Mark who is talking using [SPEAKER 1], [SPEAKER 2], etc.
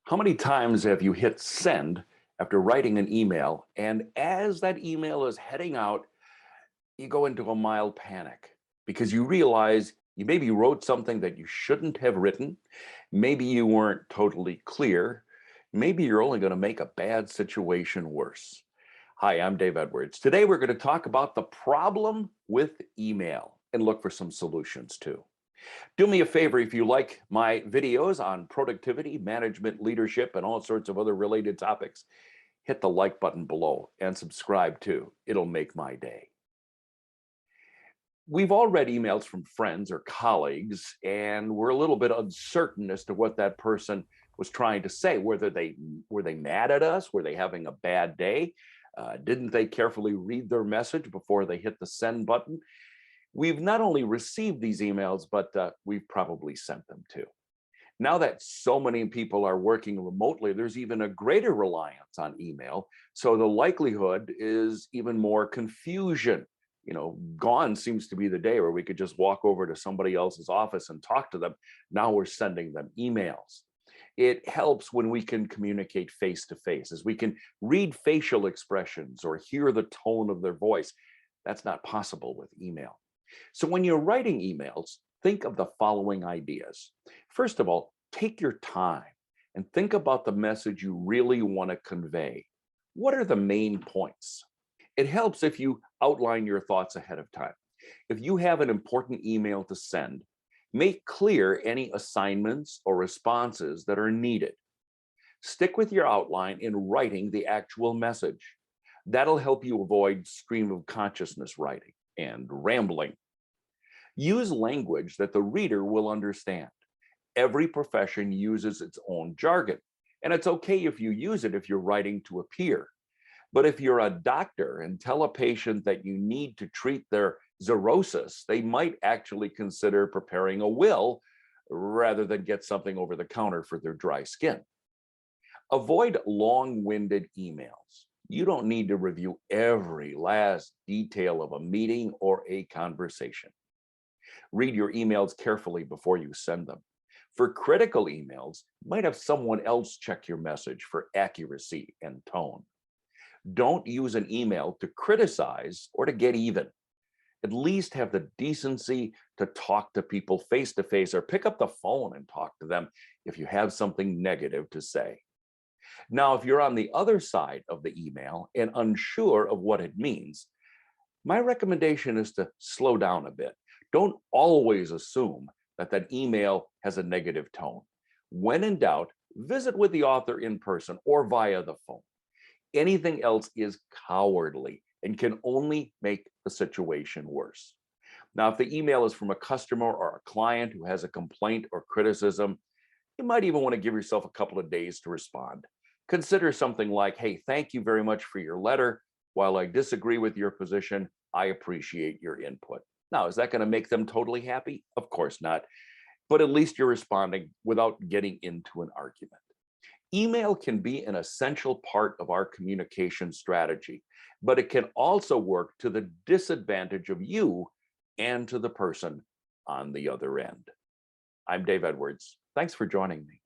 [SPEAKER 1] How many times have you hit send after writing an email, and as that email is heading out, you go into a mild panic because you realize you maybe wrote something that you shouldn't have written, maybe you weren't totally clear, maybe you're only going to make a bad situation worse. Hi, I'm Dave Edwards. Today we're going to talk about the problem with email and look for some solutions too. Do me a favor, if you like my videos on productivity, management, leadership, and all sorts of other related topics, hit the like button below and subscribe too. It'll make my day. We've all read emails from friends or colleagues, and we're a little bit uncertain as to what that person was trying to say. Were they mad at us? Were they having a bad day? Didn't they carefully read their message before they hit the send button? We've not only received these emails, but we've probably sent them too. Now that so many people are working remotely, there's even a greater reliance on email. So the likelihood is even more confusion. Gone seems to be the day where we could just walk over to somebody else's office and talk to them. Now we're sending them emails. It helps when we can communicate face to face, as we can read facial expressions or hear the tone of their voice. That's not possible with email. So when you're writing emails, think of the following ideas. First of all, take your time and think about the message you really want to convey. What are the main points? It helps if you outline your thoughts ahead of time. If you have an important email to send, make clear any assignments or responses that are needed. Stick with your outline in writing the actual message. That'll help you avoid stream of consciousness writing and rambling. Use language that the reader will understand. Every profession uses its own jargon, and it's okay if you use it if you're writing to a peer. But if you're a doctor and tell a patient that you need to treat their cirrhosis, they might actually consider preparing a will rather than get something over the counter for their dry skin. Avoid long-winded emails. You don't need to review every last detail of a meeting or a conversation. Read your emails carefully before you send them. For critical emails, you might have someone else check your message for accuracy and tone. Don't use an email to criticize or to get even. At least have the decency to talk to people face to face, or pick up the phone and talk to them if you have something negative to say. Now, if you're on the other side of the email and unsure of what it means, my recommendation is to slow down a bit. Don't always assume that that email has a negative tone. When in doubt, visit with the author in person or via the phone. Anything else is cowardly and can only make the situation worse. Now, if the email is from a customer or a client who has a complaint or criticism, you might even want to give yourself a couple of days to respond. Consider something like, hey, thank you very much for your letter. While I disagree with your position, I appreciate your input. Now, is that going to make them totally happy? Of course not. But at least you're responding without getting into an argument. Email can be an essential part of our communication strategy, but it can also work to the disadvantage of you and to the person on the other end. I'm Dave Edwards. Thanks for joining me.